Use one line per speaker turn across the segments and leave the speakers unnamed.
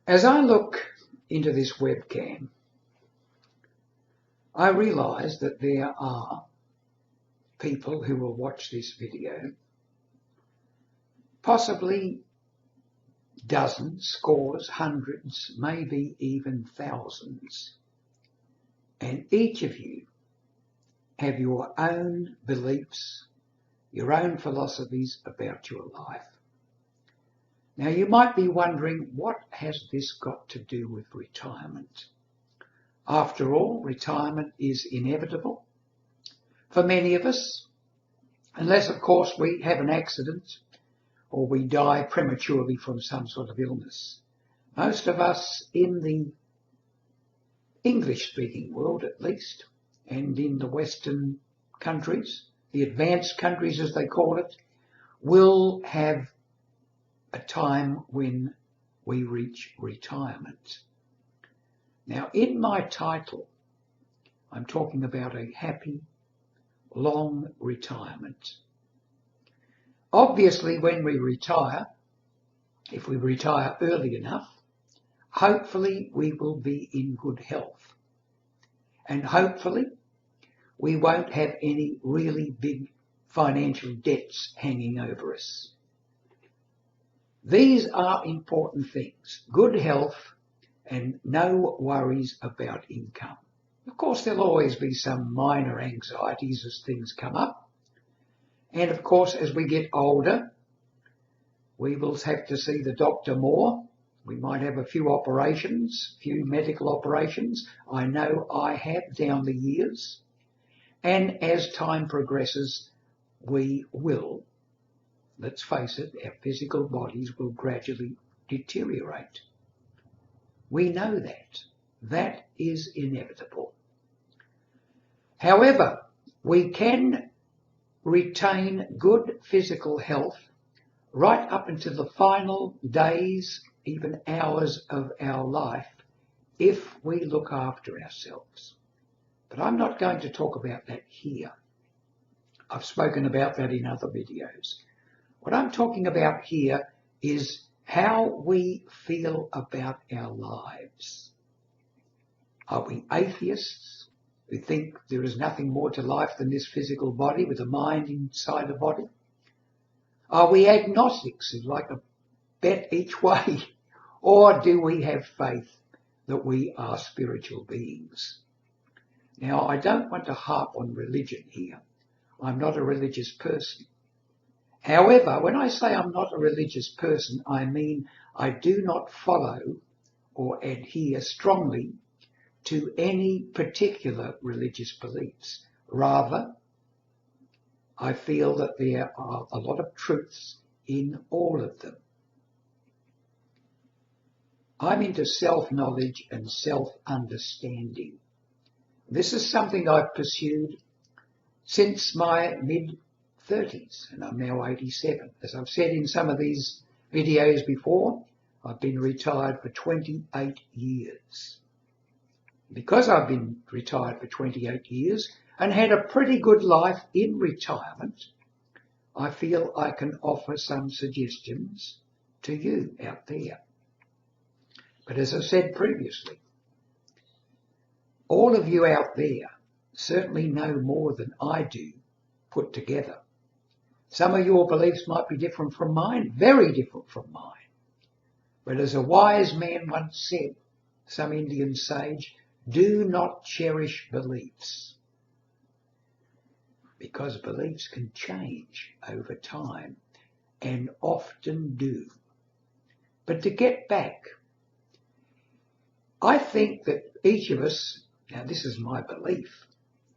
As I look into this webcam, I realise that there are people who will watch this video, possibly dozens, scores, hundreds, maybe even thousands. And each of you have your own beliefs, your own philosophies about your life. Now you might be wondering, what has this got to do with retirement? After all, retirement is inevitable for many of us, unless of course we have an accident or we die prematurely from some sort of illness. Most of us in the English-speaking world at least, and in the Western countries, the advanced countries as they call it, will have a time when we reach retirement. Now, in my title, I'm talking about a happy, long retirement. Obviously, when we retire, if we retire early enough, hopefully we will be in good health. And hopefully we won't have any really big financial debts hanging over us. These are important things: good health and no worries about income. Of course, there'll always be some minor anxieties as things come up. And of course, as we get older, we will have to see the doctor more. We might have a few operations, few medical operations. I know I have down the years. And as time progresses, we will, let's face it, our physical bodies will gradually deteriorate. We know that. That is inevitable. However, we can retain good physical health right up until the final days, even hours of our life, if we look after ourselves. But I'm not going to talk about that here. I've spoken about that in other videos. What I'm talking about here is how we feel about our lives. Are we atheists who think there is nothing more to life than this physical body with a mind inside a body? Are we agnostics who like to bet each way? Or do we have faith that we are spiritual beings? Now, I don't want to harp on religion here. I'm not a religious person. However, when I say I'm not a religious person, I mean I do not follow or adhere strongly to any particular religious beliefs. Rather, I feel that there are a lot of truths in all of them. I'm into self-knowledge and self-understanding. This is something I've pursued since my mid-30s, and I'm now 87. As I've said in some of these videos before, I've been retired for 28 years. Because I've been retired for 28 years and had a pretty good life in retirement, I feel I can offer some suggestions to you out there. But as I said previously, all of you out there certainly know more than I do put together. Some of your beliefs might be different from mine, very different from mine. But as a wise man once said, some Indian sage, do not cherish beliefs, because beliefs can change over time and often do. But to get back, I think that each of us, now this is my belief,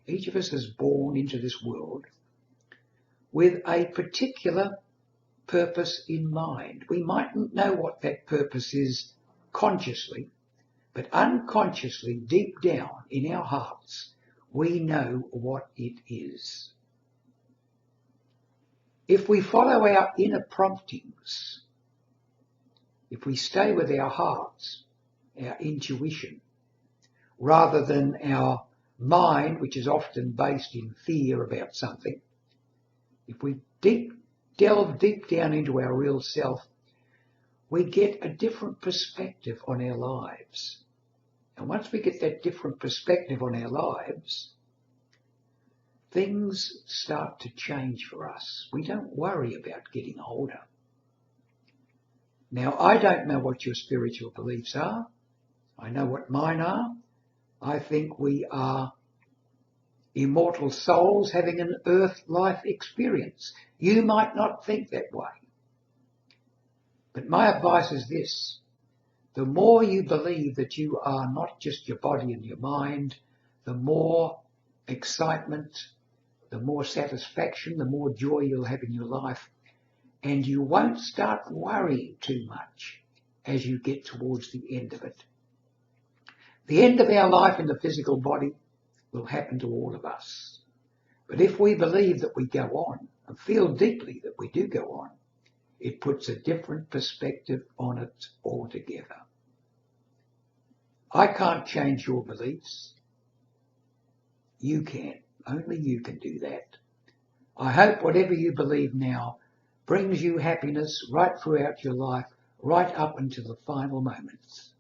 each of us is born into this world with a particular purpose in mind. We mightn't know what that purpose is consciously, but unconsciously, deep down in our hearts, we know what it is. If we follow our inner promptings, if we stay with our hearts, our intuition, rather than our mind, which is often based in fear about something, if we delve deep down into our real self, we get a different perspective on our lives. And once we get that different perspective on our lives, things start to change for us. We don't worry about getting older. Now, I don't know what your spiritual beliefs are. I know what mine are. I think we are immortal souls having an earth life experience. You might not think that way. But my advice is this. The more you believe that you are not just your body and your mind, the more excitement, the more satisfaction, the more joy you'll have in your life. And you won't start worrying too much as you get towards the end of it. The end of our life in the physical body will happen to all of us. But if we believe that we go on and feel deeply that we do go on, it puts a different perspective on it altogether. I can't change your beliefs. You can. Only you can do that. I hope whatever you believe now brings you happiness right throughout your life, right up until the final moments.